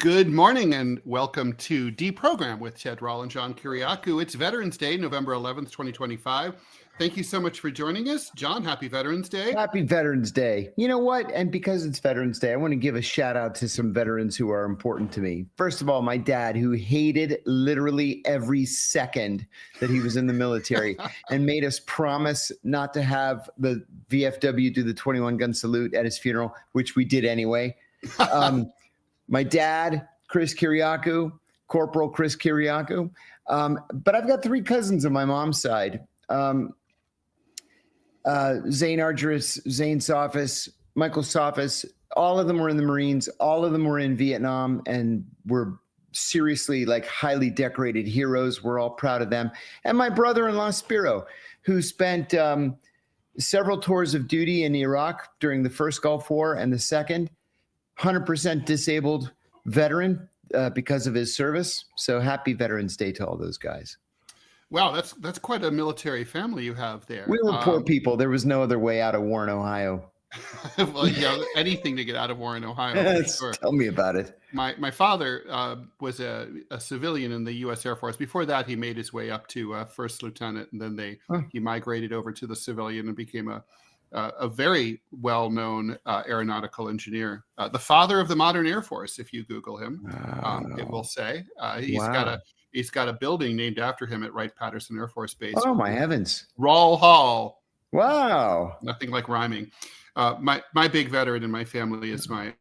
Good morning and welcome to DeProgram with Ted Rall and John Kiriakou. It's Veterans Day, November 11th, 2025. Thank you so much for joining us. John, happy Veterans Day. Happy Veterans Day. You know what? And because it's Veterans Day, I want to give a shout out to some veterans who are important to me. First of all, my dad, who hated literally every second that he was in the military and made us promise not to have the VFW do the 21 gun salute at his funeral, which we did anyway. My dad, Chris Kiriakou, Corporal Chris Kiriakou. But I've got three cousins on my mom's side. Zane Argyris, Zane Sophis, Michael Sophis, all of them were in the Marines. All of them were in Vietnam and were seriously like highly decorated heroes. We're all proud of them. And my brother-in-law, Spiro, who spent several tours of duty in Iraq during the first Gulf War and the second, 100% disabled veteran because of his service. So happy Veterans Day to all those guys. Wow, that's quite a military family you have there. We were poor people. There was no other way out of war in Ohio. Well, yeah, anything to get out of war in Ohio. For sure. Tell me about it. My father was a civilian in the U.S. Air Force. Before that, he made his way up to first lieutenant, and then he migrated over to the civilian and became a very well-known aeronautical engineer. The father of the modern Air Force, if you Google him, it will say. He's got a building named after him at Wright-Patterson Air Force Base. Oh, my heavens. Rawl Hall. Wow. Nothing like rhyming. My big veteran in my family is my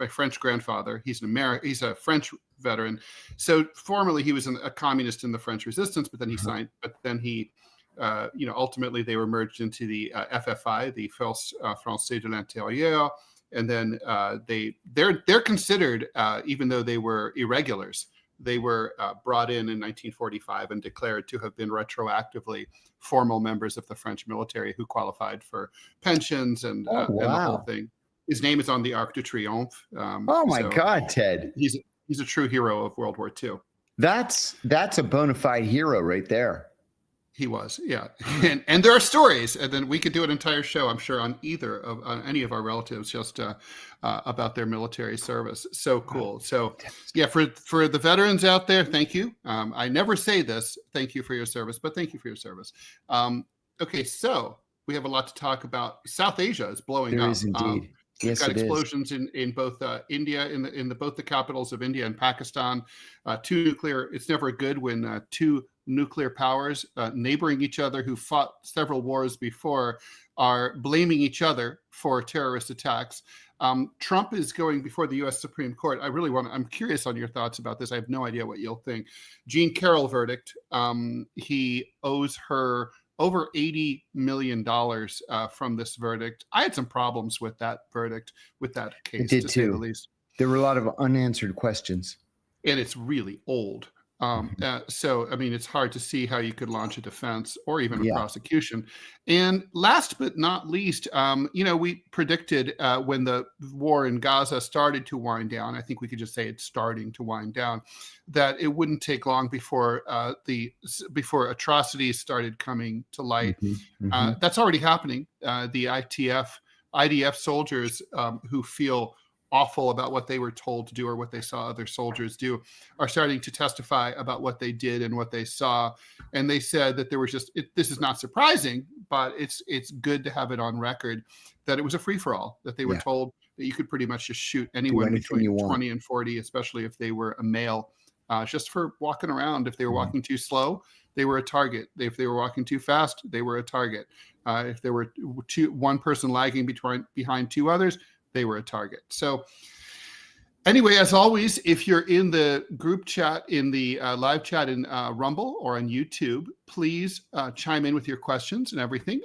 French grandfather. He's a French veteran. So formerly he was a communist in the French Resistance, but then he signed. But then he, ultimately they were merged into the FFI, the Forces Françaises de l'Intérieur, and then they're considered, even though they were irregulars, they were brought in 1945 and declared to have been retroactively formal members of the French military who qualified for pensions and the whole thing. His name is on the Arc de Triomphe. God, Ted! He's a true hero of World War II. That's a bona fide hero right there. He was, yeah. And there are stories, and then we could do an entire show, I'm sure, on any of our relatives, just about their military service. So cool. So yeah, for the veterans out there, thank you. I never say this, thank you for your service, but thank you for your service. Okay, so we have a lot to talk about. South Asia is blowing up. There is indeed. Yes, got explosions in both India, in both the capitals of India and Pakistan. Two nuclear. It's never good when two nuclear powers neighboring each other who fought several wars before are blaming each other for terrorist attacks. Trump is going before the U.S. Supreme Court. I'm curious on your thoughts about this. I have no idea what you'll think. Jean Carroll verdict. He owes her over $80 million from this verdict. I had some problems with that verdict, with that case. I did to too. say the least. There were a lot of unanswered questions. And it's really old. So, I mean, it's hard to see how you could launch a defense or even a prosecution. And last but not least, we predicted when the war in Gaza started to wind down, I think we could just say it's starting to wind down, that it wouldn't take long before atrocities started coming to light. That's already happening. The IDF soldiers who feel awful about what they were told to do or what they saw other soldiers do are starting to testify about what they did and what they saw. And they said that there was this is not surprising, but it's good to have it on record that it was a free-for-all, that they were told that you could pretty much just shoot anyone between 20 and 40, especially if they were a male, just for walking around. If they were walking too slow, they were a target. If they were walking too fast, they were a target. If there were one person lagging behind two others, they were a target. So anyway, as always, if you're in the group chat, in the live chat in Rumble or on YouTube, please chime in with your questions and everything.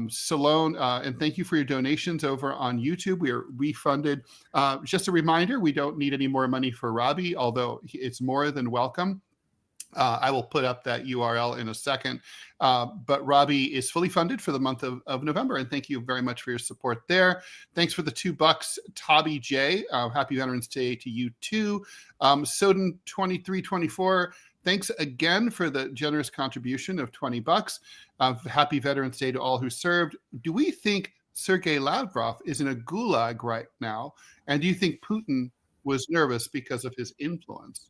Salone, and thank you for your donations over on YouTube. We are refunded. Just a reminder, we don't need any more money for Robbie, although it's more than welcome. I will put up that URL in a second. But Robbie is fully funded for the month of November. And thank you very much for your support there. Thanks for the $2, Tobby J. Happy Veterans Day to you too. Soden2324. Thanks again for the generous contribution of $20. Happy Veterans Day to all who served. Do we think Sergei Lavrov is in a gulag right now? And do you think Putin was nervous because of his influence.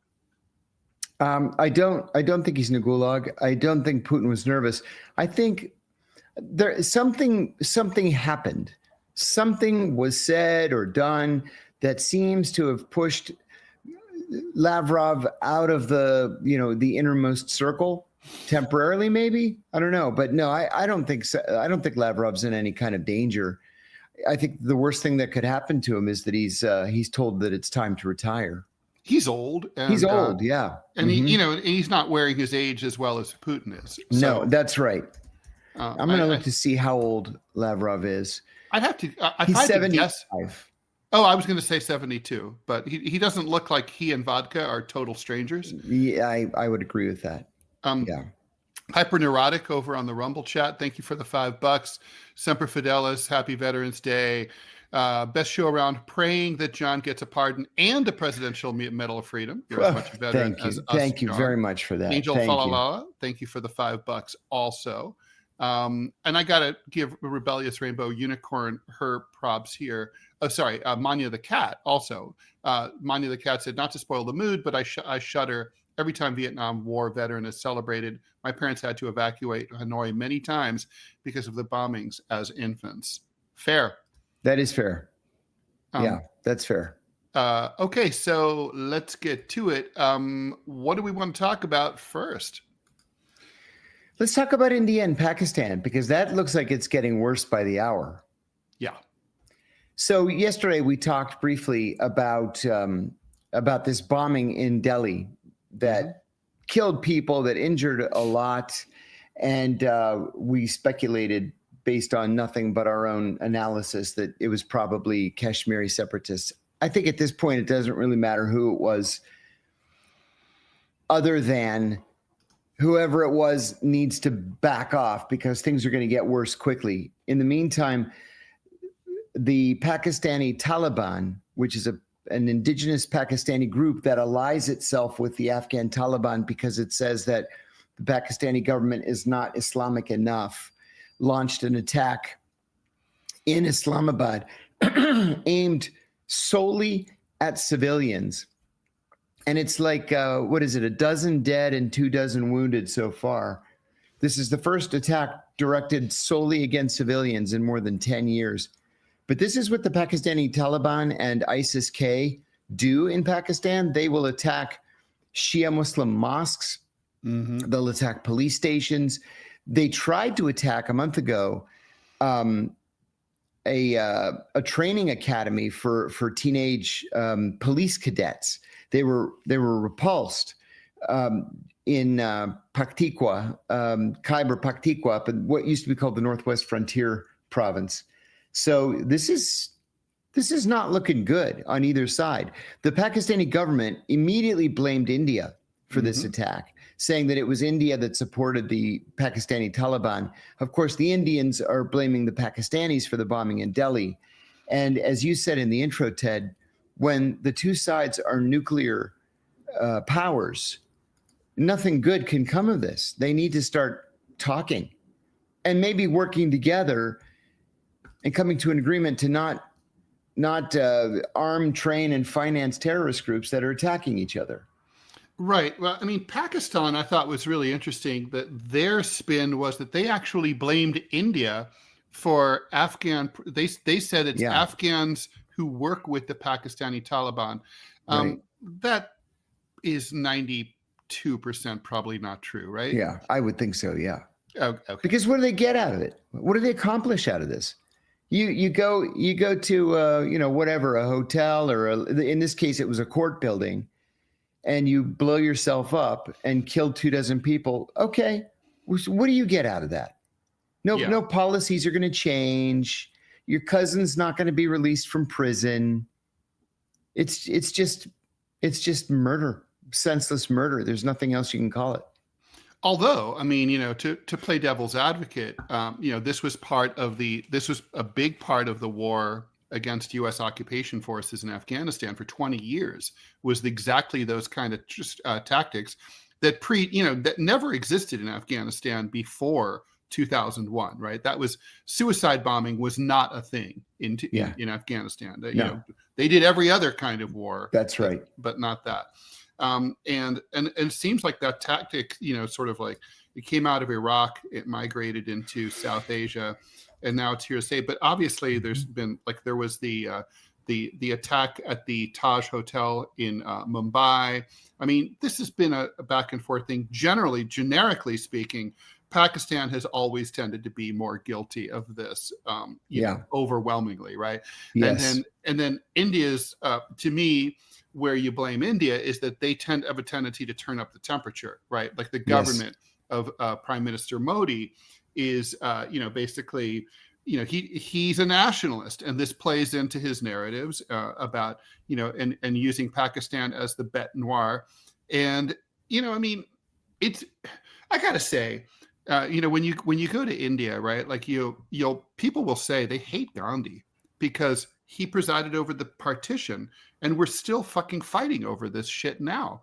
I don't think he's in a gulag. I don't think Putin was nervous. I think something happened. Something was said or done that seems to have pushed Lavrov out of the innermost circle temporarily, maybe. I don't know, but no, I don't think so. I don't think Lavrov's in any kind of danger. I think the worst thing that could happen to him is that he's told that it's time to retire. He's old. And, he's old, yeah, and he's not wearing his age as well as Putin is. So, no, that's right. I'm going to look to see how old Lavrov is. I'd have to. He's 75. Guess. Oh, I was going to say 72, but he doesn't look like he and vodka are total strangers. Yeah, I would agree with that. Yeah. Hyperneurotic over on the Rumble chat. Thank you for the $5. Semper Fidelis. Happy Veterans Day. Best show around. Praying that John gets a pardon and a Presidential Medal of Freedom. You're as much a veteran as us. Thank you very much for that. Angel Falala. Thank you for the $5 also. And I got to give Rebellious Rainbow Unicorn her props here. Oh, sorry. Manya the Cat also. Manya the Cat said, not to spoil the mood, but I shudder every time Vietnam War veteran is celebrated. My parents had to evacuate Hanoi many times because of the bombings as infants. Fair. That is fair. Yeah, that's fair. Okay, so let's get to it. What do we want to talk about first? Let's talk about India and Pakistan, because that looks like it's getting worse by the hour. Yeah. So yesterday we talked briefly about this bombing in Delhi that killed people, that injured a lot, and we speculated based on nothing but our own analysis that it was probably Kashmiri separatists. I think at this point it doesn't really matter who it was, other than whoever it was needs to back off, because things are going to get worse quickly. In the meantime, the Pakistani Taliban, which is an indigenous Pakistani group that allies itself with the Afghan Taliban because it says that the Pakistani government is not Islamic enough, launched an attack in Islamabad aimed solely at civilians. And it's like, what is it, 12 dead and 24 wounded so far. This is the first attack directed solely against civilians in more than 10 years. But this is what the Pakistani Taliban and ISIS-K do in Pakistan. They will attack Shia Muslim mosques. They'll attack police stations. They tried to attack a month ago a training academy for teenage police cadets. They were repulsed in Paktikwa, Khyber Pakhtunkhwa, but what used to be called the Northwest Frontier Province. So this is not looking good on either side. The Pakistani government immediately blamed India for this attack, saying that it was India that supported the Pakistani Taliban. Of course, the Indians are blaming the Pakistanis for the bombing in Delhi. And as you said in the intro, Ted, when the two sides are nuclear powers, nothing good can come of this. They need to start talking and maybe working together and coming to an agreement to not arm, train, and finance terrorist groups that are attacking each other. Right. Well, I mean, Pakistan, I thought was really interesting that their spin was that they actually blamed India for Afghan. They said it's Afghans who work with the Pakistani Taliban. Right. That is 92% probably not true, right? Yeah, I would think so. Yeah. Okay. Because what do they get out of it? What do they accomplish out of this? You go to whatever, a hotel, or in this case it was a court building, and you blow yourself up and kill 24 people. Okay, what do you get out of that? No policies are going to change. Your cousin's not going to be released from prison. It's just murder, senseless murder. There's nothing else you can call it. Although, I mean, to play devil's advocate, this was a big part of the war against U.S. occupation forces in Afghanistan for 20 years, was exactly those kind of tactics that that never existed in Afghanistan before 2001, right? That was suicide bombing was not a thing in Afghanistan. They did every other kind of war. That's right, but not that. And it seems like that tactic, sort of like it came out of Iraq, it migrated into South Asia, and now it's here to stay. But obviously, there's been there was the attack at the Taj Hotel in Mumbai. I mean, this has been a back and forth thing. Generically speaking, Pakistan has always tended to be more guilty of this, overwhelmingly, right? Yes. And then India's, to me, where you blame India is that they have a tendency to turn up the temperature, right? Like the government of Prime Minister Modi is, basically, he's a nationalist, and this plays into his narratives about, and using Pakistan as the bête noire. And, I mean, I gotta say, when you go to India, right, like people will say they hate Gandhi because he presided over the partition, and we're still fucking fighting over this shit now.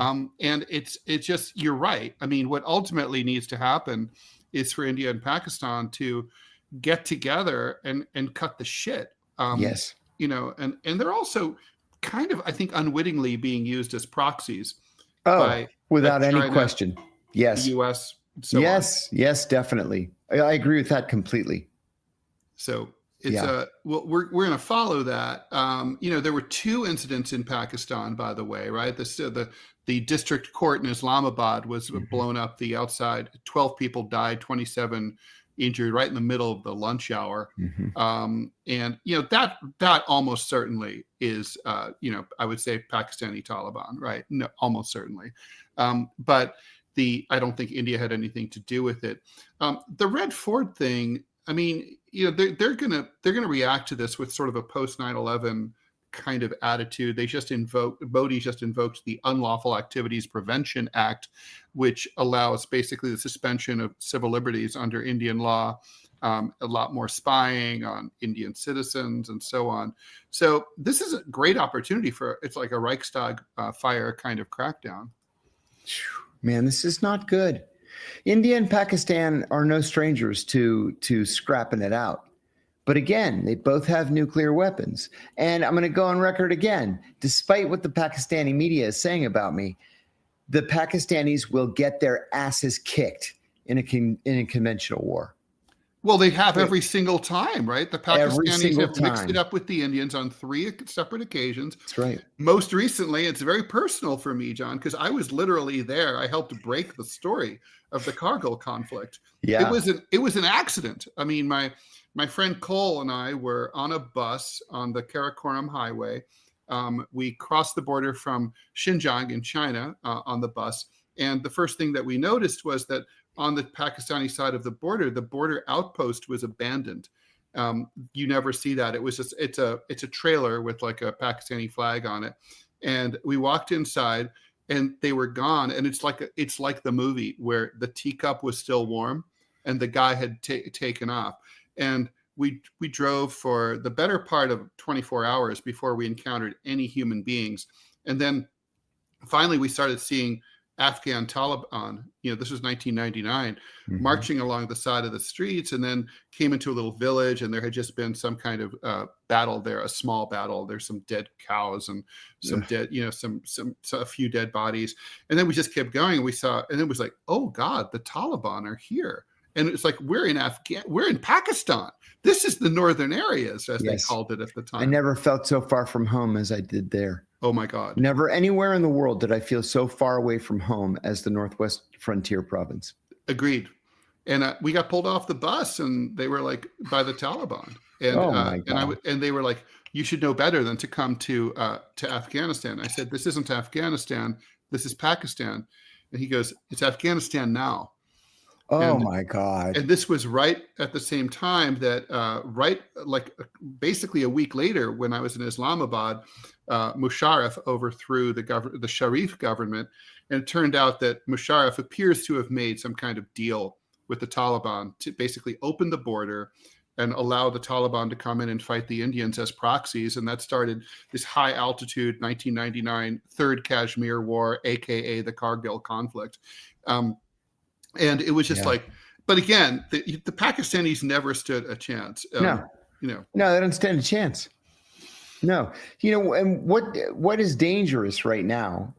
And it's just, you're right. I mean, what ultimately needs to happen is for India and Pakistan to get together and cut the shit. And they're also kind of, I think, unwittingly being used as proxies. Without any question. Yes. The U.S. Yes, definitely. I agree with that completely. So it's we're going to follow that. There were 2 incidents in Pakistan, by the way, right? The district court in Islamabad was blown up. The outside, 12 people died, 27 injured, right in the middle of the lunch hour. And that almost certainly is, I would say Pakistani Taliban, right? No, almost certainly. But I don't think India had anything to do with it. The Red Fort thing, I mean, they're gonna react to this with sort of a post 9/11 kind of attitude. Modi just invoked the Unlawful Activities Prevention Act, which allows basically the suspension of civil liberties under Indian law, a lot more spying on Indian citizens and so on. So this is a great opportunity it's like a Reichstag fire kind of crackdown. Man, this is not good. India and Pakistan are no strangers to scrapping it out. But again, they both have nuclear weapons. And I'm going to go on record again. Despite what the Pakistani media is saying about me, the Pakistanis will get their asses kicked in a conventional war. Well, they have every single time, right? The Pakistanis have mixed it up with the Indians on 3 separate occasions. That's right. Most recently, it's very personal for me, John, because I was literally there. I helped break the story of the Kargil conflict. Yeah. It was an accident. I mean, my friend Cole and I were on a bus on the Karakoram Highway. We crossed the border from Xinjiang in China on the bus. And the first thing that we noticed was that on the Pakistani side of the border outpost was abandoned. You never see that. It was just, it's a trailer with like a Pakistani flag on it. And we walked inside and they were gone. And it's like the movie where the teacup was still warm and the guy had taken off. And we drove for the better part of 24 hours before we encountered any human beings. And then finally we started seeing Afghan Taliban, this was 1999, marching along the side of the streets, and then came into a little village, and there had just been some kind of battle there, a small battle. There's some dead cows and some dead, a few dead bodies. And then we just kept going, and and it was like, oh God, the Taliban are here. And it's like, we're in Pakistan. This is the northern areas, as they called it at the time. I never felt so far from home as I did there. Oh my God. Never anywhere in the world did I feel so far away from home as the Northwest Frontier Province. Agreed. And we got pulled off the bus, and they were like, by the Taliban. And and they were like, you should know better than to come to Afghanistan. I said, this isn't Afghanistan. This is Pakistan. And he goes, it's Afghanistan now. Oh my God. And this was right at the same time that basically a week later, when I was in Islamabad, Musharraf overthrew the Sharif government. And it turned out that Musharraf appears to have made some kind of deal with the Taliban to basically open the border and allow the Taliban to come in and fight the Indians as proxies. And that started this high altitude 1999 Third Kashmir War, aka the Kargil conflict. And it was just like, But again, the Pakistanis never stood a chance. No, no, they don't stand a chance. No, and what is dangerous right now?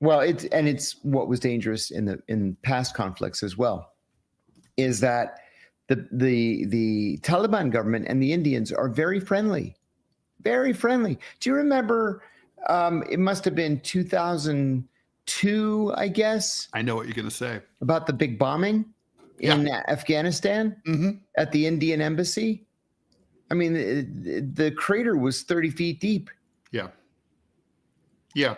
Well, it's what was dangerous in past conflicts as well, is that the Taliban government and the Indians are very friendly, very friendly. Do you remember? It must have been 2002, I guess. I know what you're going to say about the big bombing in Afghanistan at the Indian embassy. I mean, the crater was 30 feet deep. Yeah. Yeah.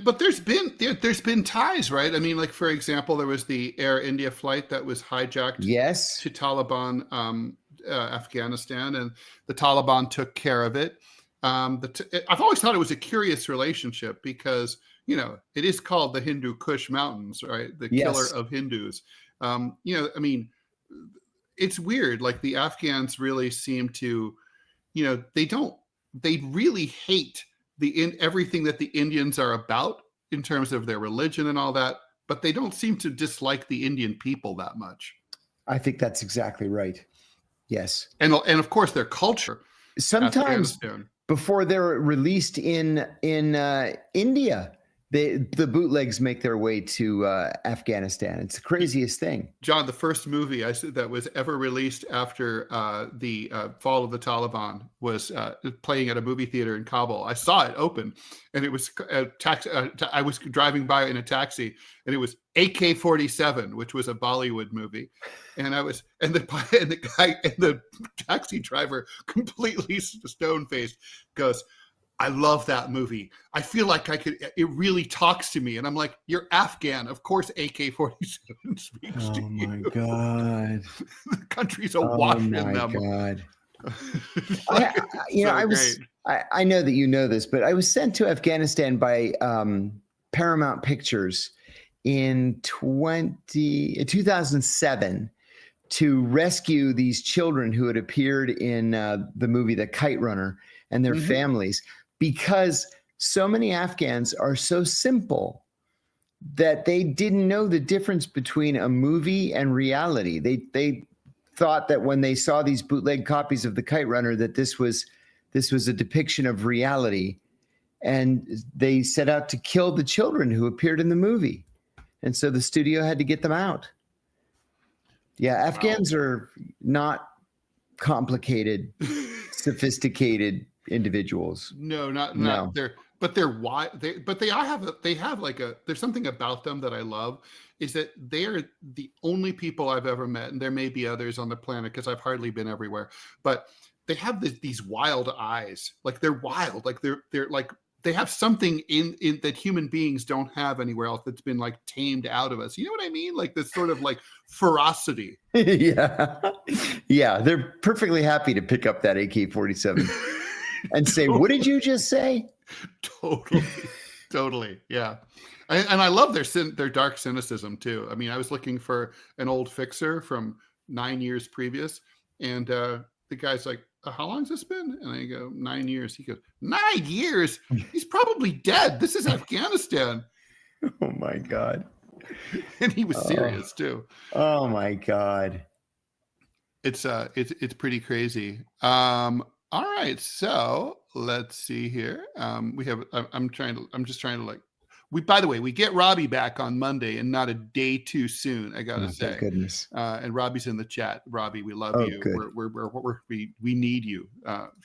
But there's been ties, right? I mean, like, for example, there was the Air India flight that was hijacked to Taliban Afghanistan, and the Taliban took care of it. I've always thought it was a curious relationship because, it is called the Hindu Kush Mountains, right? The killer of Hindus. I mean, it's weird. Like, the Afghans really seem to, they really hate everything that the Indians are about in terms of their religion and all that, but they don't seem to dislike the Indian people that much. I think that's exactly right. Yes. And of course their culture. Sometimes before they're released in India, the bootlegs make their way to Afghanistan. It's the craziest thing. John, the first movie that was ever released after the fall of the Taliban was playing at a movie theater in Kabul. I saw it open, and it was I was driving by in a taxi, and it was AK-47, which was a Bollywood movie, and the taxi driver, completely stone-faced, goes, "I love that movie. I feel like it really talks to me." And I'm like, "You're Afghan. Of course AK-47 speaks to you." Oh my God. The country's awash in them. Oh my God. I know that you know this, but I was sent to Afghanistan by Paramount Pictures in 2007 to rescue these children who had appeared in the movie The Kite Runner and their families, because so many Afghans are so simple that they didn't know the difference between a movie and reality. They thought that when they saw these bootleg copies of The Kite Runner, that this was a depiction of reality, and they set out to kill the children who appeared in the movie. And so the studio had to get them out. Yeah, Afghans are not complicated, sophisticated individuals. No. They're why. They have like there's something about them that I love, is that they're the only people I've ever met, and there may be others on the planet because I've hardly been everywhere, but they have these wild eyes. Like, they're wild. Like, they're like, they have something in that human beings don't have anywhere else, that's been like tamed out of us. You know what I mean? Like, this sort of like ferocity. Yeah. They're perfectly happy to pick up that AK-47 and say, "What did you just say?" Totally. Yeah. And I love their dark cynicism too. I mean, I was looking for an old fixer from 9 years previous, and the guy's like, "How long has this been?" And I go, 9 years. He goes, 9 years? He's probably dead. This is Afghanistan. Oh my God. And he was serious too. Oh my God. It's pretty crazy. All right, so let's see here. We have. I'm just trying to like. By the way, we get Robbie back on Monday, and not a day too soon, I gotta say. Thank goodness. And Robbie's in the chat. Robbie, we love you. Good. We need you.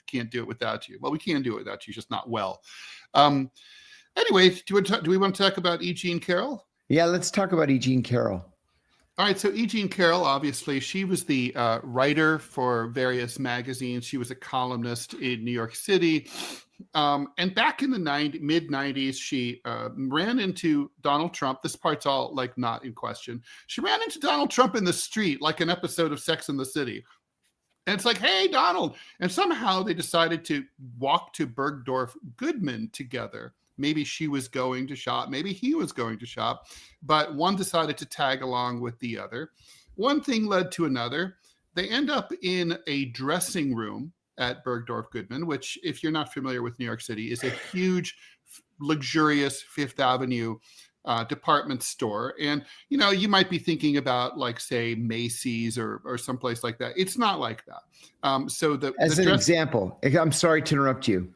Can't do it without you. Well, we can do it without you, just not well. Anyway, do we want to talk about E. Jean Carroll? Yeah, let's talk about E. Jean Carroll. All right, so E. Jean Carroll, obviously, she was the writer for various magazines. She was a columnist in New York City. And back in the mid-90s, she ran into Donald Trump. This part's all like not in question. She ran into Donald Trump in the street, like an episode of Sex and the City. And it's like, "Hey, Donald." And somehow they decided to walk to Bergdorf Goodman together. Maybe she was going to shop, maybe he was going to shop, but one decided to tag along with the other. One thing led to another. They end up in a dressing room at Bergdorf Goodman, which, if you're not familiar with New York City, is a huge, luxurious Fifth Avenue department store. And, you might be thinking about like, say, Macy's or someplace like that. It's not like that. As an example, I'm sorry to interrupt you.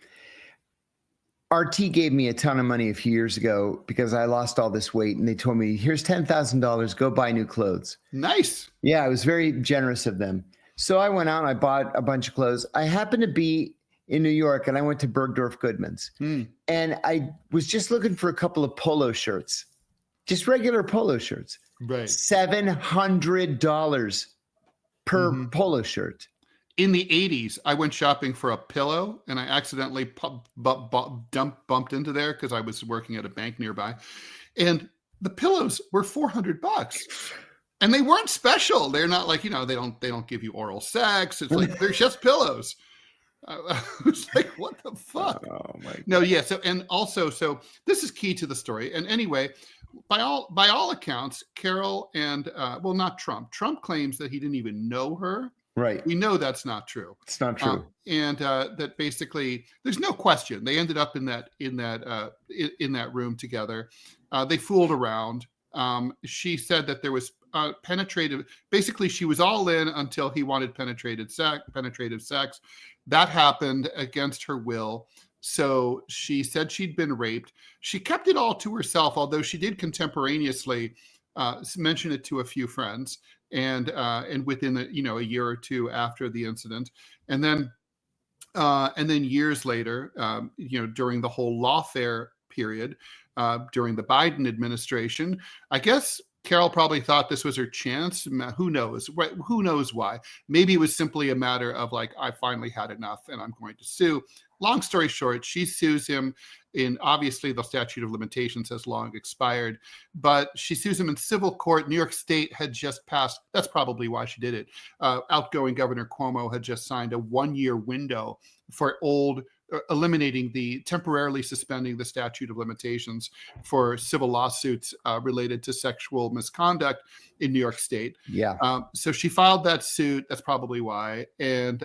RT gave me a ton of money a few years ago because I lost all this weight, and they told me, here's $10,000, go buy new clothes. Nice. Yeah, I was very generous of them. So I went out and I bought a bunch of clothes. I happened to be in New York, and I went to Bergdorf Goodman's. And I was just looking for a couple of polo shirts, just regular polo shirts. Right. $700 per polo shirt. In the 80s, I went shopping for a pillow, and I accidentally bumped into there because I was working at a bank nearby. And the pillows were $400. And they weren't special. They're not like, they don't give you oral sex. It's like, they're just pillows. I was like, what the fuck? Oh my God. No, yeah. So this is key to the story. And anyway, by all accounts, Carol and not Trump. Trump claims that he didn't even know her. Right. We know that's not true. It's not true. And that basically, there's no question they ended up in that room together. They fooled around. She said that there was penetrative. Basically, she was all in until he wanted penetrative sex. That happened against her will. So she said she'd been raped. She kept it all to herself, although she did contemporaneously mention it to a few friends. And within a year or two after the incident, and then years later, during the whole lawfare period, during the Biden administration, I guess Carol probably thought this was her chance. Who knows? Who knows why? Maybe it was simply a matter of like, I finally had enough and I'm going to sue. Long story short, she sues him obviously the statute of limitations has long expired, but she sues him in civil court. New York State had just passed. That's probably why she did it. Outgoing Governor Cuomo had just signed a 1-year window for temporarily suspending the statute of limitations for civil lawsuits related to sexual misconduct in New York State. Yeah. So she filed that suit. That's probably why. And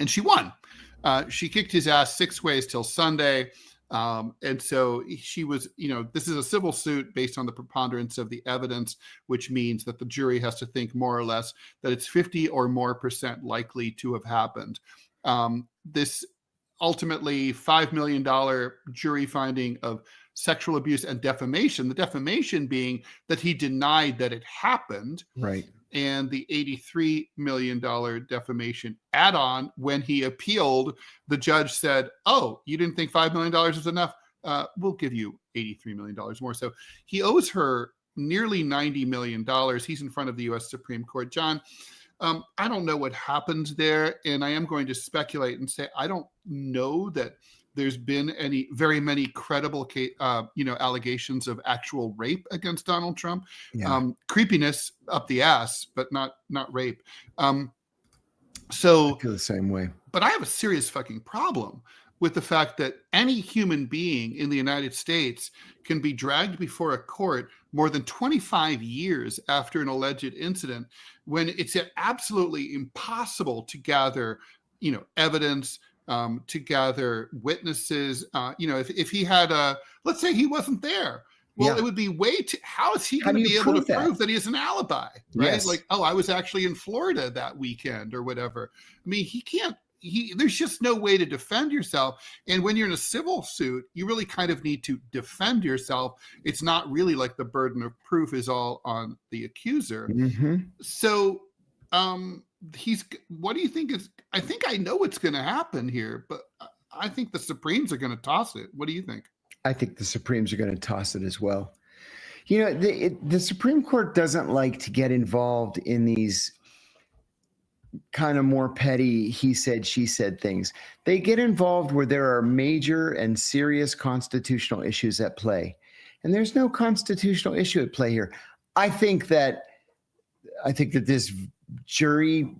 she won. She kicked his ass 6 ways till Sunday. And so she was, this is a civil suit based on the preponderance of the evidence, which means that the jury has to think more or less that it's 50 or more % likely to have happened. This ultimately $5 million jury finding of sexual abuse and defamation, the defamation being that he denied that it happened. Right. And the $83 million defamation add-on, when he appealed, the judge said, oh, you didn't think $5 million was enough? We'll give you $83 million more. So he owes her nearly $90 million. He's in front of the U.S. Supreme Court. John, I don't know what happened there, and I am going to speculate and say I don't know that there's been very many credible, allegations of actual rape against Donald Trump. Yeah. Creepiness up the ass, but not rape. So I feel the same way. But I have a serious fucking problem with the fact that any human being in the United States can be dragged before a court more than 25 years after an alleged incident, when it's absolutely impossible to gather, evidence, to gather witnesses. If he had let's say he wasn't there. Well, It would be how is he going to be able to prove that he has an alibi? Right? Yes. Like, I was actually in Florida that weekend or whatever. I mean, he can't. There's just no way to defend yourself. And when you're in a civil suit, you really kind of need to defend yourself. It's not really like the burden of proof is all on the accuser. Mm-hmm. So what do you think I think I know what's going to happen here, but I think the Supremes are going to toss it. What do you think? I think the Supremes are going to toss it as well. The Supreme Court doesn't like to get involved in these kind of more petty he said, she said things. They get involved where there are major and serious constitutional issues at play. And there's no constitutional issue at play here. I think that this jury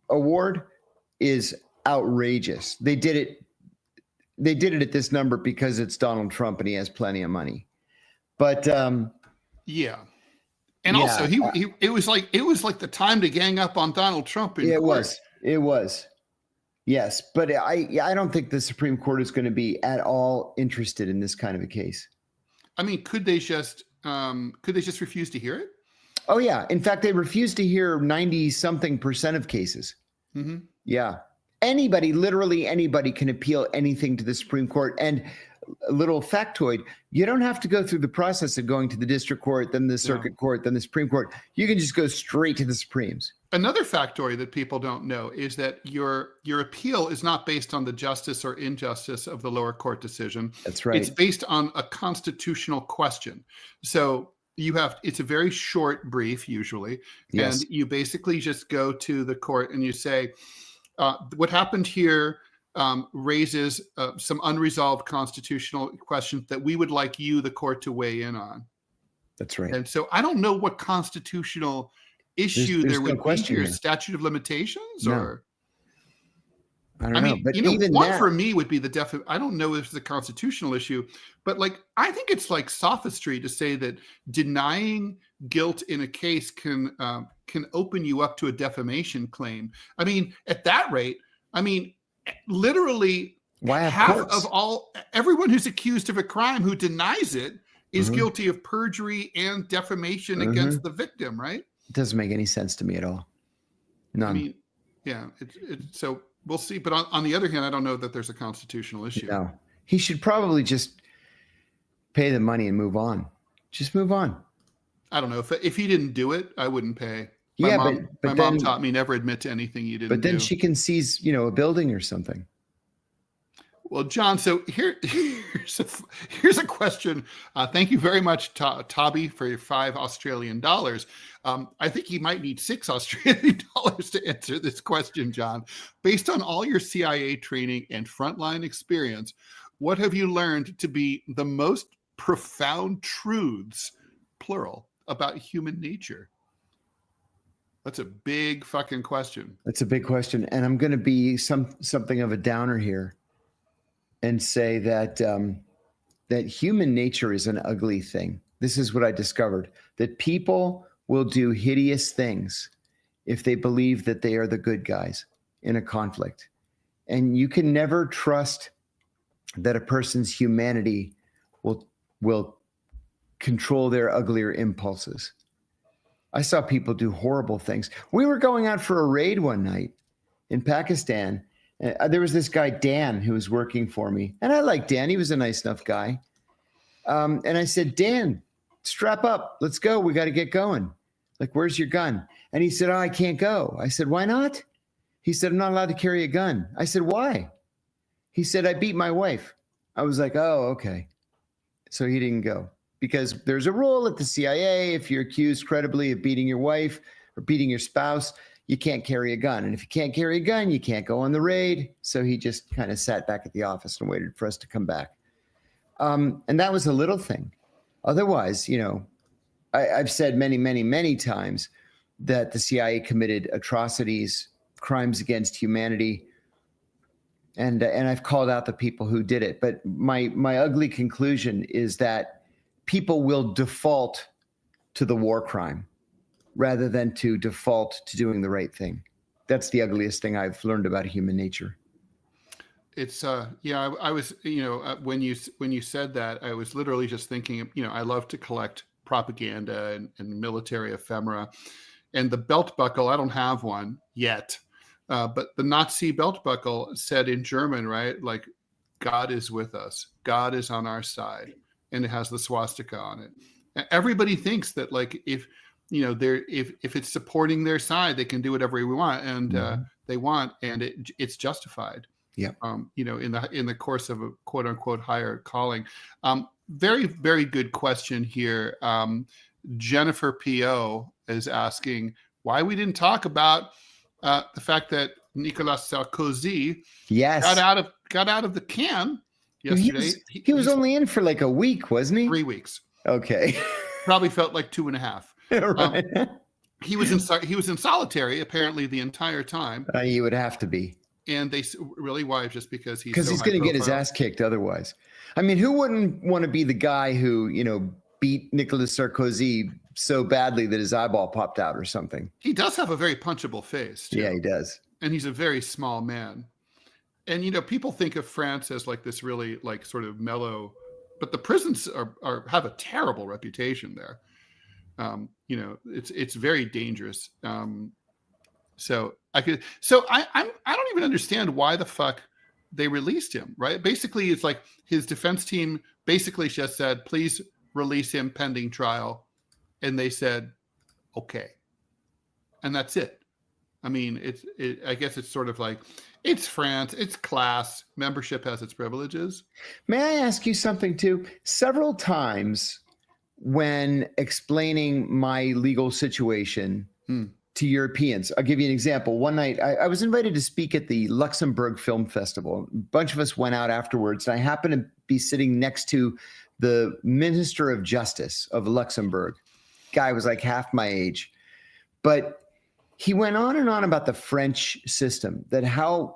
award is outrageous. They did it at this number because it's Donald Trump and he has plenty of money. But yeah. And also it was like the time to gang up on Donald Trump in court. It was. Yes, but I don't think the Supreme Court is going to be at all interested in this kind of a case. I mean, could they just refuse to hear it? Oh yeah. In fact, they refuse to hear 90-something% of cases. Mm-hmm. Yeah. Anybody, literally anybody, can appeal anything to the Supreme Court. And a little factoid, you don't have to go through the process of going to the district court, then the circuit court, then the Supreme Court. You can just go straight to the Supremes. Another factoid that people don't know is that your appeal is not based on the justice or injustice of the lower court decision. That's right. It's based on a constitutional question. So it's a very short brief usually. Yes. And you basically just go to the court and you say, what happened here raises some unresolved constitutional questions that we would like you, the court, to weigh in on. That's right. And so I don't know what constitutional issue there's there no would be here. Statute of limitations, No. or I don't know. But even one that, for me would be I don't know if it's a constitutional issue, but like I think it's like sophistry to say that denying guilt in a case can open you up to a defamation claim. I mean, at that rate, I mean, literally everyone who's accused of a crime who denies it is guilty of perjury and defamation against the victim, right? It doesn't make any sense to me at all. None. I mean, yeah. So we'll see. But on the other hand, I don't know that there's a constitutional issue. No. He should probably just pay the money and move on. Just move on. I don't know. If he didn't do it, I wouldn't pay. My mom taught me never admit to anything you didn't do. But then she can seize, a building or something. Well, John, so here's a question. Thank you very much, Toby, for your $5 Australian. I think you might need $6 Australian to answer this question, John. Based on all your CIA training and frontline experience, what have you learned to be the most profound truths, plural, about human nature? That's a big fucking question. That's a big question. And I'm going to be something of a downer here and say that that human nature is an ugly thing. This is what I discovered, that people will do hideous things if they believe that they are the good guys in a conflict. And you can never trust that a person's humanity will control their uglier impulses. I saw people do horrible things. We were going out for a raid one night in Pakistan. There was this guy, Dan, who was working for me. And I liked Dan. He was a nice enough guy. And I said, Dan, strap up. Let's go. We got to get going. Like, where's your gun? And he said, I can't go. I said, why not? He said, I'm not allowed to carry a gun. I said, why? He said, I beat my wife. I was like, oh, okay. So he didn't go. Because there's a rule at the CIA, if you're accused credibly of beating your wife or beating your spouse, you can't carry a gun. And if you can't carry a gun, you can't go on the raid. So he just kind of sat back at the office and waited for us to come back. And that was a little thing. Otherwise, I've said many, many, many times that the CIA committed atrocities, crimes against humanity. And I've called out the people who did it. But my ugly conclusion is that people will default to the war crime rather than to default to doing the right thing. That's the ugliest thing I've learned about human nature. It's I was, when you said that, I was literally just thinking, I love to collect propaganda and military ephemera, and the belt buckle, I don't have one yet, but the Nazi belt buckle said in German, right? Like, God is with us. God is on our side. And it has the swastika on it. Everybody thinks that, like, if it's supporting their side, they can do whatever we want, and they want, and it's justified. Yeah. In the course of a quote unquote higher calling. Very, very good question here. Jennifer P.O. is asking why we didn't talk about the fact that Nicolas Sarkozy got out of the can yesterday. He was only in for like a week, wasn't he? 3 weeks. Okay. Probably felt like 2.5. Right. He was in solitary apparently the entire time. You would have to be. And they really, why? Just because he's going to get his ass kicked otherwise. I mean, who wouldn't want to be the guy who beat Nicolas Sarkozy so badly that his eyeball popped out or something? He does have a very punchable face, too. Yeah, he does. And he's a very small man. And, people think of France as like this really like sort of mellow but the prisons have a terrible reputation there. It's very dangerous. So I don't even understand why the fuck they released him, right? Basically, it's like his defense team basically just said, please release him pending trial. And they said, okay. And that's it. I mean, I guess it's sort of like, it's France, it's class, membership has its privileges. May I ask you something too? Several times when explaining my legal situation to Europeans, I'll give you an example. One night I was invited to speak at the Luxembourg Film Festival. A bunch of us went out afterwards, and I happened to be sitting next to the Minister of Justice of Luxembourg. Guy was like half my age, but he went on and on about the French system, that how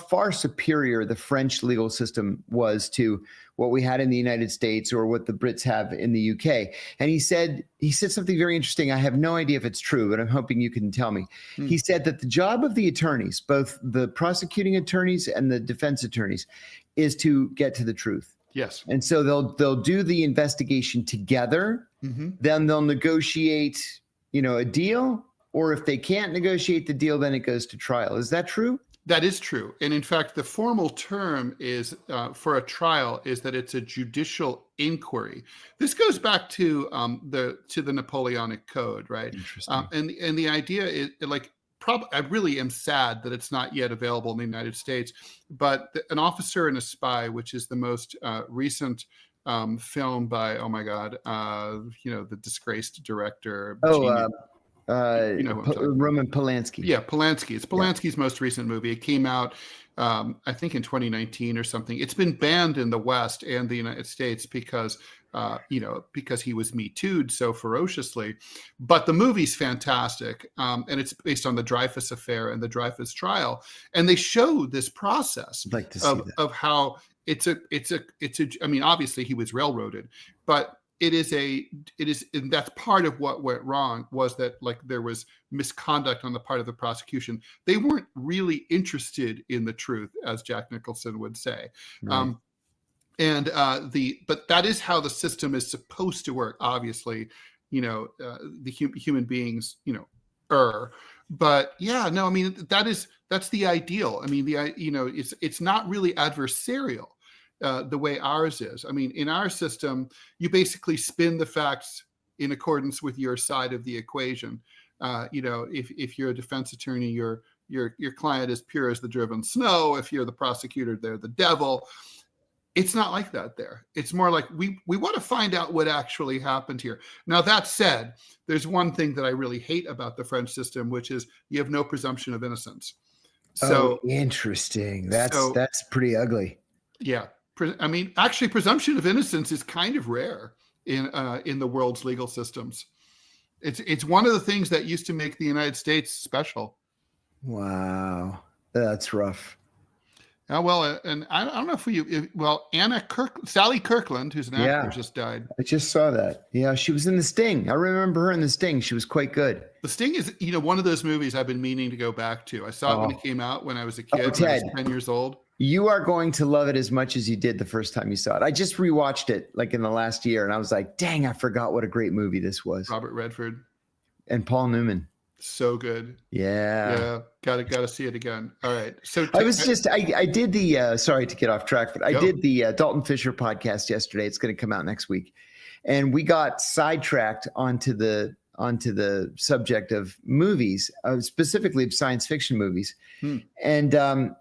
far superior the French legal system was to what we had in the United States or what the Brits have in the UK. And he said something very interesting. I have no idea if it's true, but I'm hoping you can tell me. He said that the job of the attorneys, both the prosecuting attorneys and the defense attorneys, is to get to the truth. Yes. And so they'll do the investigation together. Then they'll negotiate, a deal. Or if they can't negotiate the deal, then it goes to trial. Is that true? That is true. And in fact, the formal term is for a trial is that it's a judicial inquiry. This goes back to the Napoleonic Code, right? Interesting. And the idea is I really am sad that it's not yet available in the United States, but An Officer and a Spy, which is the most recent film by, the disgraced director. Roman Polanski. Yeah, Polanski. It's Polanski's most recent movie. It came out, I think, in 2019 or something. It's been banned in the West and the United States because he was Me Too'd so ferociously. But the movie's fantastic, and it's based on the Dreyfus affair and the Dreyfus trial. And they show this process of how it's a. I mean, obviously he was railroaded, but and that's part of what went wrong was that there was misconduct on the part of the prosecution. They weren't really interested in the truth, as Jack Nicholson would say. Right. But that is how the system is supposed to work. Obviously, the human beings, but yeah, no, I mean, that's the ideal. I mean, it's not really adversarial. The way ours is. I mean, in our system, you basically spin the facts in accordance with your side of the equation. If you're a defense attorney, your client is pure as the driven snow. If you're the prosecutor, they're the devil. It's not like that there. It's more like we want to find out what actually happened here. Now, that said, there's one thing that I really hate about the French system, which is you have no presumption of innocence. So interesting. That's pretty ugly. Yeah. I mean, actually, presumption of innocence is kind of rare in the world's legal systems. It's one of the things that used to make the United States special. Wow, that's rough. Well, and I don't know if Sally Kirkland, who's an actor, just died. I just saw that. Yeah, she was in The Sting. I remember her in The Sting. She was quite good. The Sting is, one of those movies I've been meaning to go back to. I saw it when it came out when I was a kid, Ted, when I was 10 years old. You are going to love it as much as you did the first time you saw it. I just rewatched it in the last year, and I was like, dang, I forgot what a great movie this was. Robert Redford. And Paul Newman. So good. Yeah. Gotta see it again. All right. So I did the sorry to get off track, but I did the Dalton Fisher podcast yesterday. It's going to come out next week, and we got sidetracked onto the subject of movies, specifically of science fiction movies, and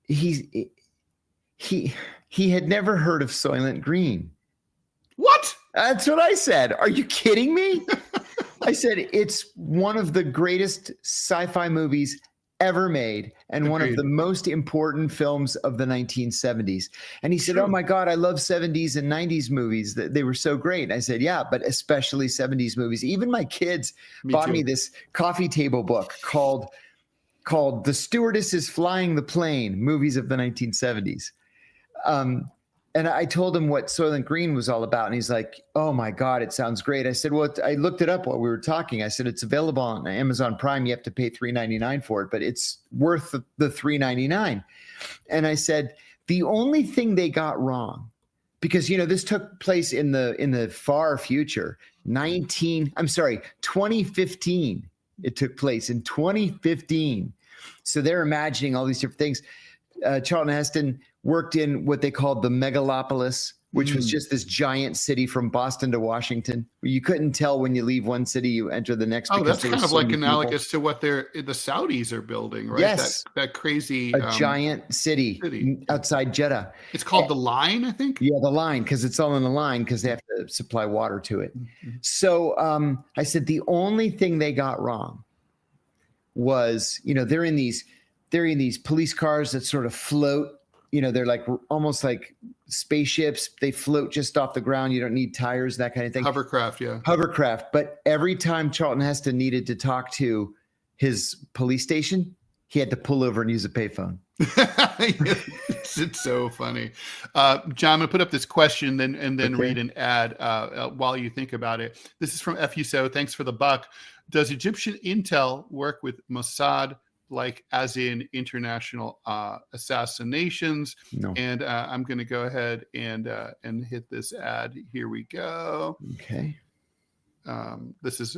he had never heard of Soylent Green. What? That's what I said. Are you kidding me? I said, it's one of the greatest sci-fi movies ever made and one of the most important films of the 1970s. And he said, oh my God, I love 70s and 90s movies. They were so great. And I said, yeah, but especially 70s movies. Even my kids bought me this coffee table book called The Stewardess is Flying the Plane, Movies of the 1970s. And I told him what Soylent Green was all about. And he's like, oh my God, it sounds great. I said, well, I looked it up while we were talking. I said, it's available on Amazon Prime. You have to pay $3.99 for it, but it's worth the $3.99. And I said, the only thing they got wrong because this took place in the far future. 2015. It took place in 2015. So they're imagining all these different things. Charlton Heston worked in what they called the megalopolis, which was just this giant city from Boston to Washington. You couldn't tell when you leave one city, you enter the next. Oh, that's kind of like analogous to what the Saudis are building, right? Yes. That crazy... giant city outside Jeddah. It's called the Line, I think? Yeah, the Line, because it's all in the line because they have to supply water to it. Mm-hmm. So I said the only thing they got wrong was, they're in these police cars that sort of float. They're like almost like spaceships. They float just off the ground. You don't need tires, that kind of thing. Hovercraft, yeah. Hovercraft. But every time Charlton Heston needed to talk to his police station, he had to pull over and use a payphone. It's so funny. John, I'm going to put up this question and then read an ad while you think about it. This is from FUSO. Thanks for the buck. Does Egyptian intel work with Mossad, like as in international assassinations? No. And I'm going to go ahead and hit this ad. Here we go. Okay. This is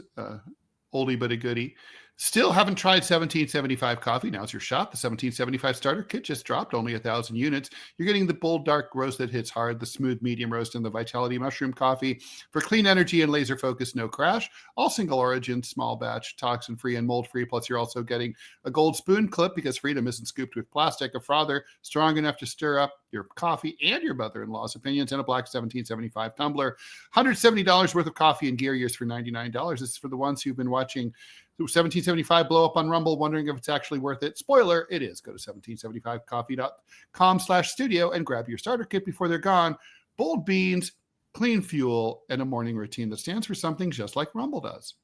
oldie but a goodie. Still haven't tried 1775 coffee? Now's your shot. The 1775 starter kit just dropped, only 1,000 units. You're getting the bold dark roast that hits hard, the smooth medium roast, and the Vitality mushroom coffee for clean energy and laser focus, no crash. All single origin, small batch, toxin free and mold free. Plus, you're also getting a gold spoon clip because freedom isn't scooped with plastic. A frother strong enough to stir up your coffee and your mother-in-law's opinions, and a black 1775 tumbler. $170 worth of coffee and gear, yours for $99. This is for the ones who've been watching 1775 blow up on Rumble, wondering if it's actually worth it. Spoiler, it is. Go to 1775coffee.com/studio and grab your starter kit before they're gone. Bold beans, clean fuel, and a morning routine that stands for something just like Rumble does.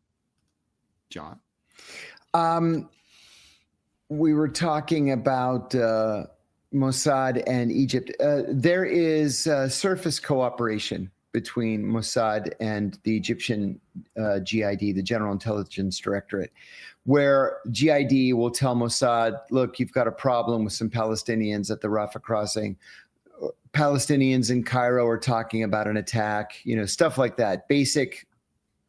John. We were talking about Mossad and Egypt. There is surface cooperation between Mossad and the Egyptian GID, the General Intelligence Directorate, where GID will tell Mossad, look, you've got a problem with some Palestinians at the Rafah crossing. Palestinians in Cairo are talking about an attack, stuff like that. Basic,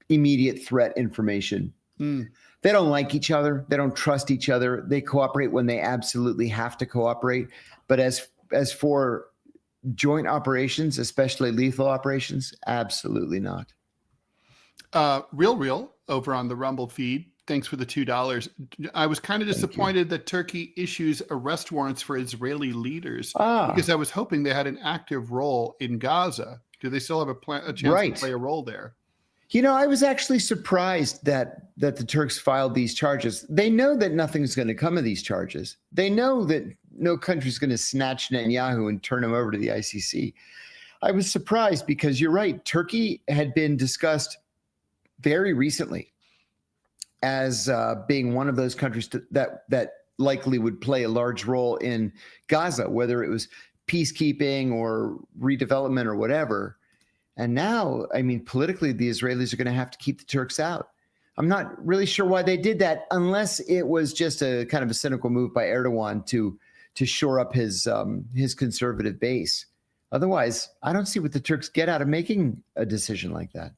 immediate threat information. They don't like each other. They don't trust each other. They cooperate when they absolutely have to cooperate. But as for joint operations, especially lethal operations, absolutely not. Real over on the Rumble feed. Thanks for the $2. I was kind of disappointed that Turkey issues arrest warrants for Israeli leaders because I was hoping they had an active role in Gaza. Do they still have a chance to play a role there? I was actually surprised that the Turks filed these charges. They know that nothing's going to come of these charges. They know that no country's going to snatch Netanyahu and turn him over to the ICC. I was surprised because you're right. Turkey had been discussed very recently as being one of those countries that likely would play a large role in Gaza, whether it was peacekeeping or redevelopment or whatever. And now, politically, the Israelis are going to have to keep the Turks out. I'm not really sure why they did that, unless it was just a kind of a cynical move by Erdogan to shore up his conservative base. Otherwise, I don't see what the Turks get out of making a decision like that.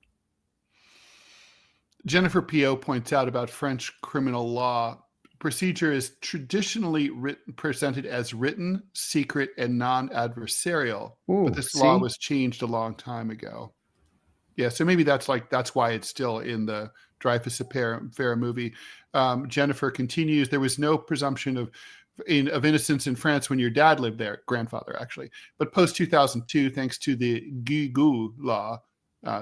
Jennifer P.O. points out about French criminal law. Procedure is traditionally presented as written, secret, and non-adversarial. But this law was changed a long time ago. Yeah, so maybe that's why it's still in the Dreyfus Affair movie. Jennifer continues, there was no presumption of innocence in France when your dad lived there, grandfather actually. But post-2002, thanks to the Guigou law,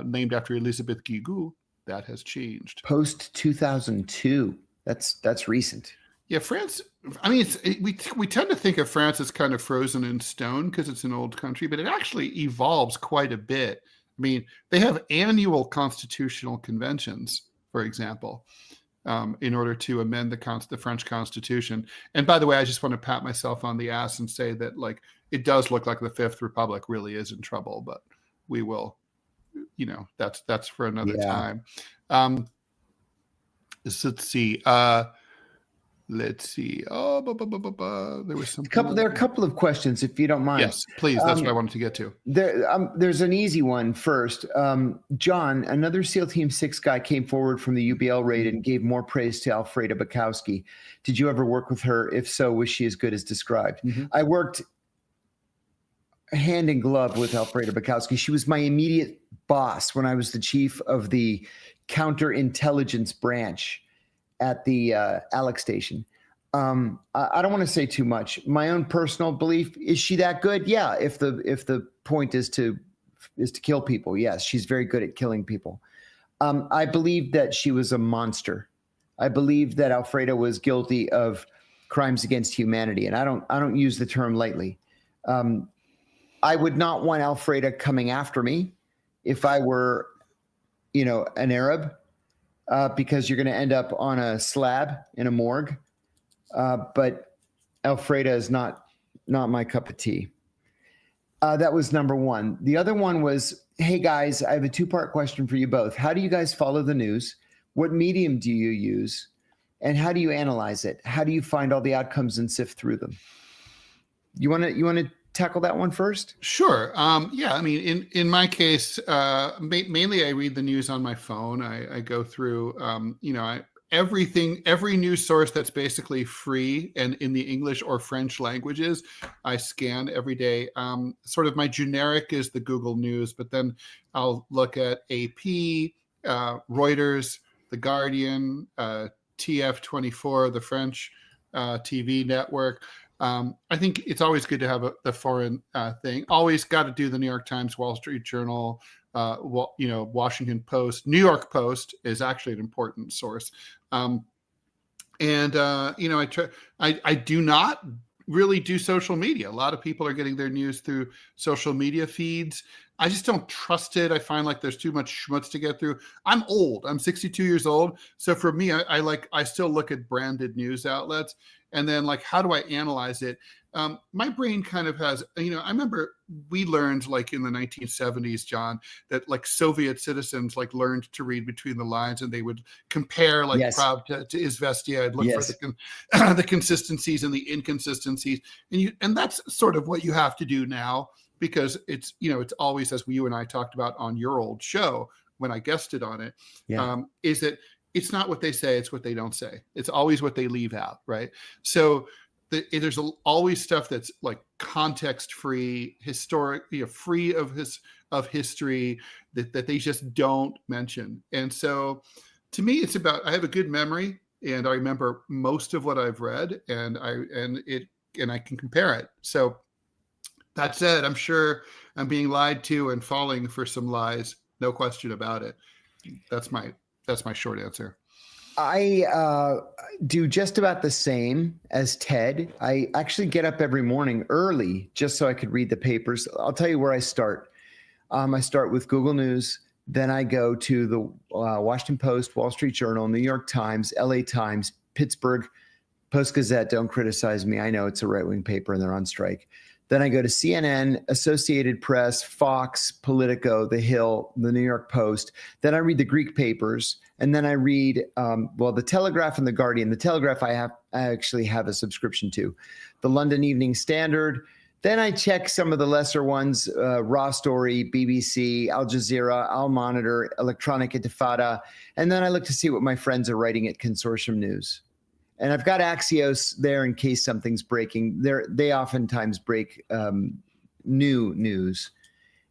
named after Elizabeth Guigou, that has changed. Post-2002. That's recent. Yeah, France. We tend to think of France as kind of frozen in stone because it's an old country, but it actually evolves quite a bit. They have annual constitutional conventions, for example, in order to amend the French Constitution. And by the way, I just want to pat myself on the ass and say that it does look like the Fifth Republic really is in trouble, but we will, that's for another time. Let's see. Let's see. Oh, there was something. There are a couple of questions, if you don't mind. Yes, please. That's what I wanted to get to. There's an easy one first. John, another SEAL Team 6 guy came forward from the UBL raid and gave more praise to Alfreda Bukowski. Did you ever work with her? If so, was she as good as described? I worked hand in glove with Alfreda Bukowski. She was my immediate boss when I was the chief of the counterintelligence branch at the Alex station. I don't want to say too much. My own personal belief, is she that good? Yeah. If the point is to kill people, yes, she's very good at killing people. I believe that she was a monster. I believe that Alfreda was guilty of crimes against humanity, and I don't use the term lightly. I would not want Alfreda coming after me if I were, an Arab. Because you're going to end up on a slab in a morgue. But Alfreda is not my cup of tea. That was number one. The other one was, hey guys, I have a two-part question for you both. How do you guys follow the news? What medium do you use? And how do you analyze it? How do you find all the outcomes and sift through them? You want to tackle that one first? Sure. Yeah. I mean, in my case, mainly I read the news on my phone. I go through, every news source that's basically free and in the English or French languages, I scan every day. Sort of my generic is the Google News, but then I'll look at AP, Reuters, The Guardian, TF24, the French TV network. I think it's always good to have the foreign thing. Always got to do the New York Times, Wall Street Journal, Washington Post. New York Post is actually an important source. I do not really do social media. A lot of people are getting their news through social media feeds. I just don't trust it. I find like there's too much schmutz to get through. I'm old. I'm 62 years old. So for me, I still look at branded news outlets. And then like, how do I analyze it? My brain kind of has, I remember we learned like in the 1970s, John, that like Soviet citizens like learned to read between the lines and they would compare like Prav to Izvestia. I'd look for the consistencies and the inconsistencies. And that's sort of what you have to do now, because it's, it's always, as you and I talked about on your old show, when I guested on it, is that it's not what they say, it's what they don't say. It's always what they leave out, right? So there's always stuff that's like context-free, historic, free of history that they just don't mention. And so to me, it's about, I have a good memory and I remember most of what I've read and I can compare it. So that said, I'm sure I'm being lied to and falling for some lies. No question about it. That's my short answer. I do just about the same as Ted. I actually get up every morning early just so I could read the papers. I'll tell you where I start. I start with Google News. Then I go to the Washington Post, Wall Street Journal, New York Times, LA Times, Pittsburgh Post-Gazette. Don't criticize me. I know it's a right-wing paper and they're on strike. Then I go to CNN, Associated Press, Fox, Politico, The Hill, the New York Post. Then I read the Greek papers. And then I read, the Telegraph and the Guardian. The Telegraph I actually have a subscription to. The London Evening Standard. Then I check some of the lesser ones, Raw Story, BBC, Al Jazeera, Al Monitor, Electronic Intifada. And then I look to see what my friends are writing at Consortium News. And I've got Axios there in case something's breaking. They oftentimes break new news.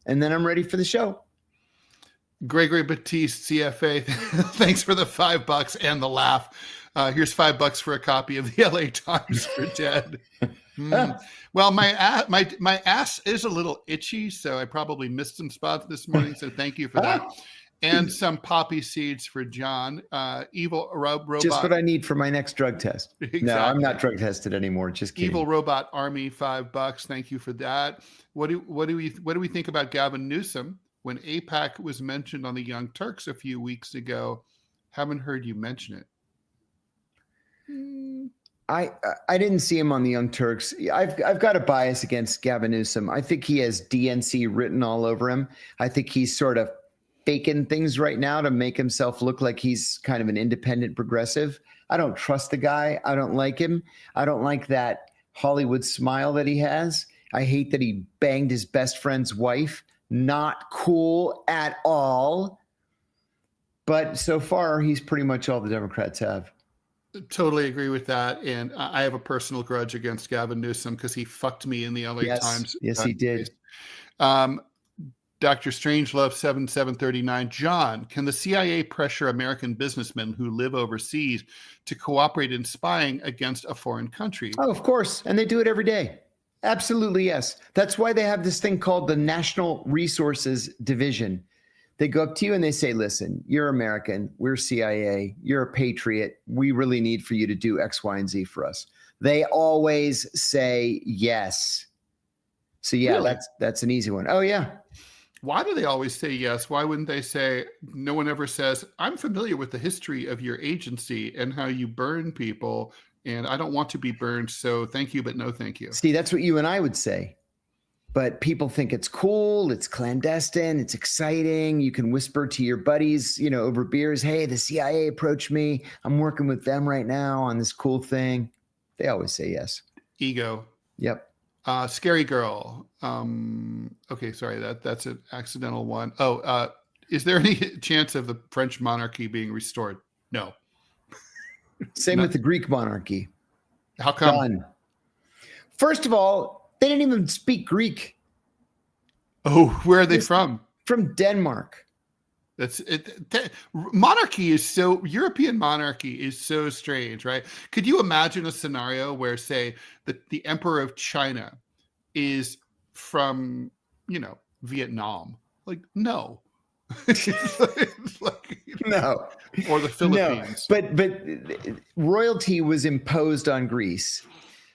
And then I'm ready for the show. Gregory Batiste, CFA, thanks for the $5 and the laugh. Here's $5 for a copy of the LA Times for Ted. Well, my ass is a little itchy, so I probably missed some spots this morning. So thank you for that. And some poppy seeds for John. Evil robot. Just what I need for my next drug test. Exactly. No, I'm not drug tested anymore. Just kidding. Evil Robot Army, $5. Thank you for that. What do we think about Gavin Newsom when AIPAC was mentioned on the Young Turks a few weeks ago? Haven't heard you mention it. I didn't see him on the Young Turks. I've got a bias against Gavin Newsom. I think he has DNC written all over him. I think he's sort of faking things right now to make himself look like he's kind of an independent progressive. I don't trust the guy. I don't like him. I don't like that Hollywood smile that he has. I hate that he banged his best friend's wife. Not cool at all. But so far, he's pretty much all the Democrats have. Totally agree with that. And I have a personal grudge against Gavin Newsom because he fucked me in the LA Times. Yes, he did. Dr. Strangelove 7739. John, can the CIA pressure American businessmen who live overseas to cooperate in spying against a foreign country? Oh, of course. And they do it every day. Absolutely, yes. That's why they have this thing called the National Resources Division. They go up to you and they say, listen, you're American. We're CIA. You're a patriot. We really need for you to do X, Y, and Z for us. They always say yes. So, yeah, Really? that's an easy one. Oh, yeah. Why do they always say yes? Why wouldn't they say, no one ever says, I'm familiar with the history of your agency and how you burn people, and I don't want to be burned, so thank you, but no thank you. See, that's what you and I would say. But people think it's cool, it's clandestine, it's exciting. You can whisper to your buddies, over beers, hey, the CIA approached me. I'm working with them right now on this cool thing. They always say yes. Ego. Yep. Scary girl. Okay, sorry, that's an accidental one. Oh, is there any chance of the French monarchy being restored? No. Same with the Greek monarchy. How come? Done. First of all, they didn't even speak Oh, where are they from? From Denmark. That's it. Monarchy is European monarchy is so strange, right? Could you imagine a scenario where, say, the Emperor of China is from, Vietnam? Like, no. No. Or the Philippines. No. But royalty was imposed on Greece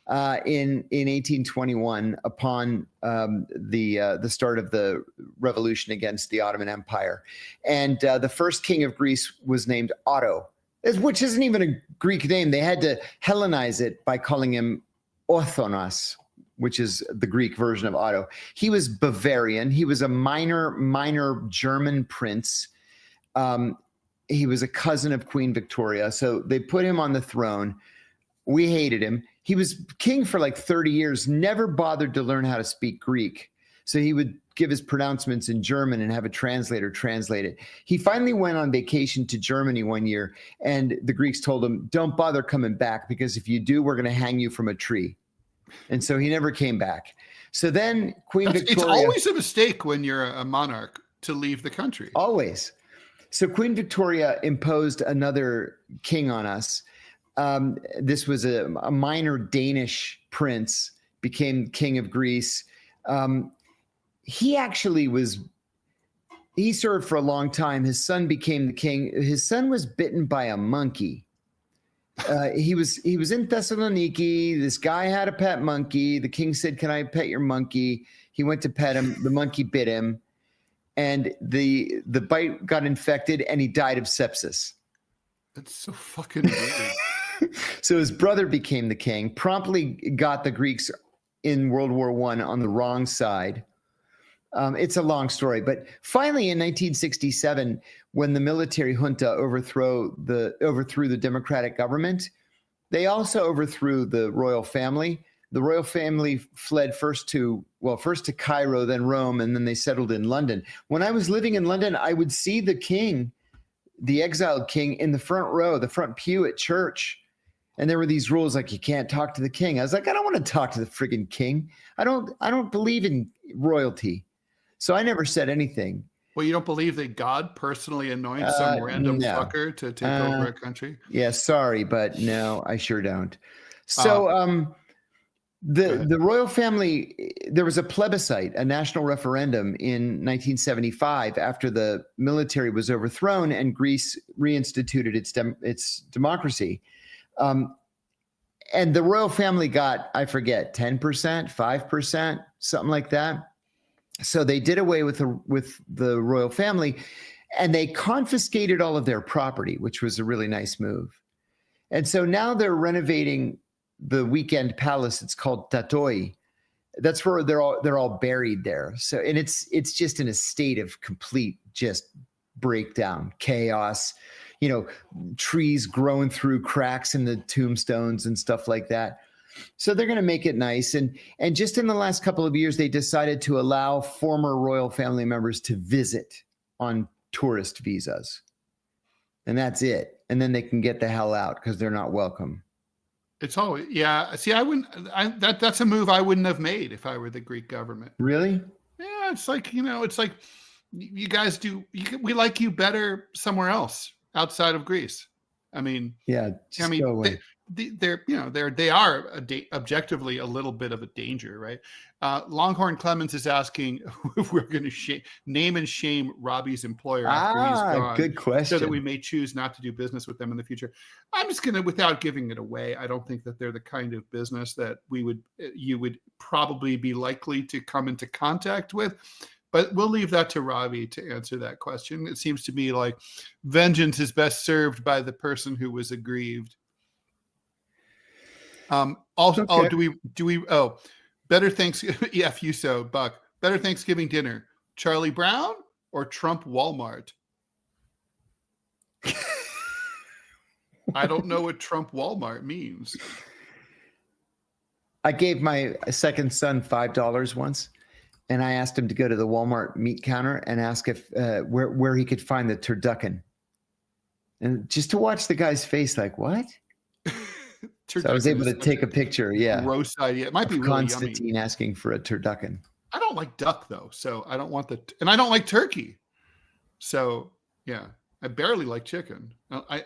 in 1821 upon the start of the revolution against the Ottoman Empire. And the first king of Greece was named Otto, which isn't even a Greek name. They had to Hellenize it by calling him Orthonas, which is the Greek version of Otto. He was Bavarian. He was a minor German prince. He was a cousin of Queen Victoria. So they put him on the throne. We hated him. He was king for like 30 years, never bothered to learn how to speak Greek. So he would give his pronouncements in German and have a translator translate it. He finally went on vacation to Germany one year, and the Greeks told him, don't bother coming back, because if you do, we're going to hang you from a tree. And so he never came back. So then Queen Victoria... It's always a mistake when you're a monarch to leave the country. Always. So Queen Victoria imposed another king on us. This was a minor Danish prince, became king of Greece. He served for a long time. His son became the king. His son was bitten by a monkey. He was in Thessaloniki. This guy had a pet monkey. The king said, can I pet your monkey? He went to pet him. The monkey bit him, and the bite got infected, and he died of sepsis. That's so fucking weird. So his brother became the king, promptly got the Greeks in World War I on the wrong side. It's a long story, but finally in 1967, when the military junta overthrew the democratic government, they also overthrew the royal family. The royal family fled first to Cairo, then Rome, and then they settled in London. When I was living in London, I would see the king, the exiled king, in the front row, the front pew at church. And there were these rules like you can't talk to the king. I was like, I don't want to talk to the friggin' king. I don't believe in royalty. So I never said anything. Well, you don't believe that God personally anoints some random fucker to take over a country? Yeah, sorry, but no, I sure don't. So the royal family, there was a plebiscite, a national referendum in 1975 after the military was overthrown and Greece reinstituted its democracy. And the royal family got, I forget, 10%, 5%, something like that. So they did away with the royal family, and they confiscated all of their property, which was a really nice move. And so now they're renovating the weekend palace. It's called Tatoi. That's where they're all buried there. So, and it's just in a state of complete just breakdown, chaos, trees growing through cracks in the tombstones and stuff like that. So they're going to make it nice. And just in the last couple of years, they decided to allow former royal family members to visit on tourist visas. And that's it. And then they can get the hell out because they're not welcome. It's always, yeah. See, that's a move I wouldn't have made if I were the Greek government. Really? Yeah, it's like, you guys we like you better somewhere else outside of Greece. I mean, yeah, go away. They are objectively a little bit of a danger, right? Longhorn Clemens is asking if we're going to name and shame Robbie's employer after he's gone. Good question. So that we may choose not to do business with them in the future. I'm just going to, without giving it away, I don't think that they're the kind of business that you would probably be likely to come into contact with. But we'll leave that to Robbie to answer that question. It seems to me like vengeance is best served by the person who was aggrieved. Also, okay. Better Thanksgiving, F you so, Buck. Better Thanksgiving dinner, Charlie Brown or Trump Walmart? I don't know what Trump Walmart means. I gave my second son $5 once, and I asked him to go to the Walmart meat counter and ask if where he could find the turducken. And just to watch the guy's face, like, what? So I was able to take a picture. Yeah. Gross idea. It might be really Constantine yummy. asking for a turducken. I don't like duck though, so I don't want and I don't like turkey. So yeah, I barely like chicken.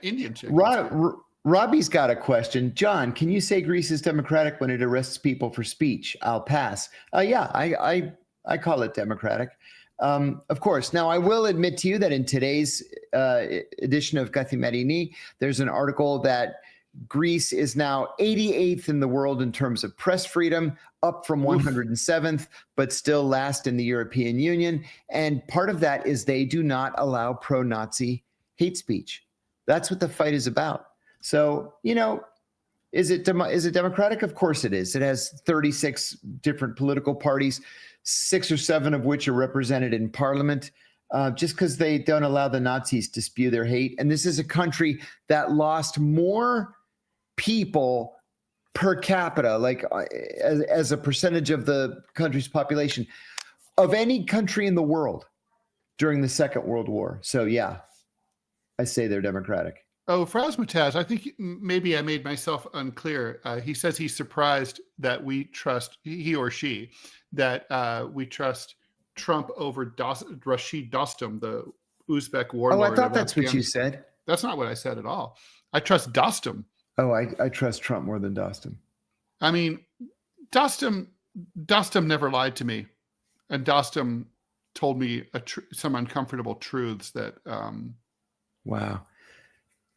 Indian chicken. Robbie's got a question. John, can you say Greece is democratic when it arrests people for speech? I'll pass. Yeah, I call it democratic. Of course. Now, I will admit to you that in today's edition of Kathimerini, there's an article that Greece is now 88th in the world in terms of press freedom, up from 107th, but still last in the European Union. And part of that is they do not allow pro-Nazi hate speech. That's what the fight is about. So, is it democratic? Of course it is. It has 36 different political parties, 6 or 7 of which are represented in parliament. Just because they don't allow the Nazis to spew their hate. And this is a country that lost more people per capita, like as a percentage of the country's population, of any country in the world during the Second World War. So yeah, I say they're democratic. Oh, Frasmataz, I think maybe I made myself unclear. He says he's surprised that he or she trust Trump over Rashid Dostum, the Uzbek warlord. Oh, I thought that's what you said. That's not what I said at all. I trust Dostum. Oh, I trust Trump more than Dostum. I mean, Dostum never lied to me, and Dostum told me some uncomfortable truths that. Wow,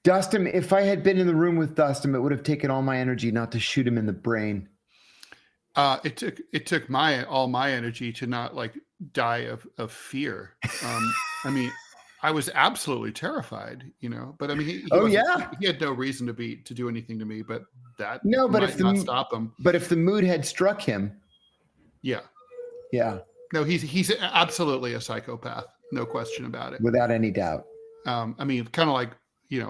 Dostum! If I had been in the room with Dostum, it would have taken all my energy not to shoot him in the brain. It took all my energy to not die of fear. I mean, I was absolutely terrified, but I mean, he had no reason to do anything to me, but that might not stop him. But if the mood had struck him. Yeah. No, he's absolutely a psychopath. No question about it. Without any doubt. I mean, kind of like,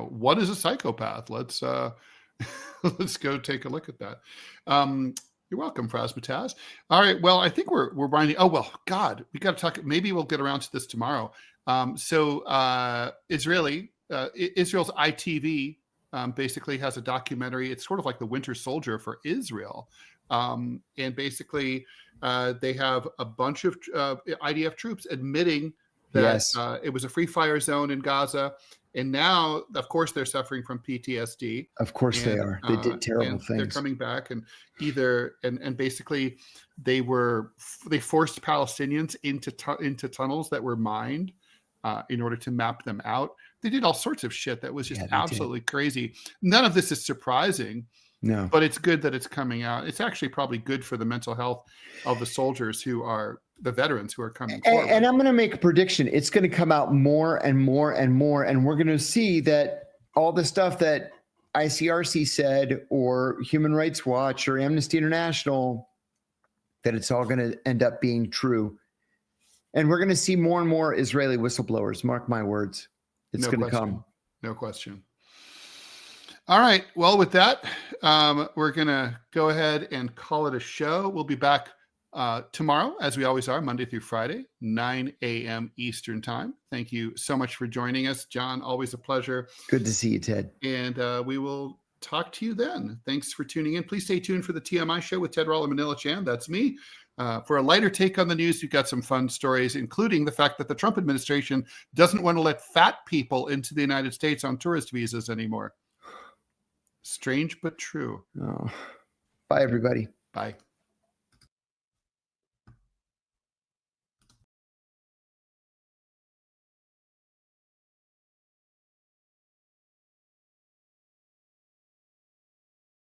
what is a psychopath? Let's go take a look at that. You're welcome, Frasmataz. All right. Well, I think we're winding. Oh, well, God, we got to talk. Maybe we'll get around to this tomorrow. Israel's ITV basically has a documentary. It's sort of like the Winter Soldier for Israel. And basically they have a bunch of IDF troops admitting that it was a free fire zone in Gaza. And now, of course, they're suffering from PTSD. Of course they are. They did terrible things. They're coming back, and basically they forced Palestinians into tunnels that were mined in order to map them out. They did all sorts of shit that was just absolutely crazy. None of this is surprising. No, but it's good that it's coming out. It's actually probably good for the mental health of the soldiers the veterans who are coming forward. And I'm going to make a prediction. It's going to come out more and more and more. And we're going to see that all the stuff that ICRC said or Human Rights Watch or Amnesty International, that it's all going to end up being true. And we're going to see more and more Israeli whistleblowers. Mark my words. It's going to come. No question. All right. Well, with that, we're going to go ahead and call it a show. We'll be back tomorrow, as we always are, Monday through Friday, 9 a.m. Eastern time. Thank you so much for joining us, John. Always a pleasure. Good to see you, Ted. And we will talk to you then. Thanks for tuning in. Please stay tuned for the TMI show with Ted Rall and Manila Chan. That's me. For a lighter take on the news, we've got some fun stories, including the fact that the Trump administration doesn't want to let fat people into the United States on tourist visas anymore. Strange but true. Oh. Bye, everybody. Bye.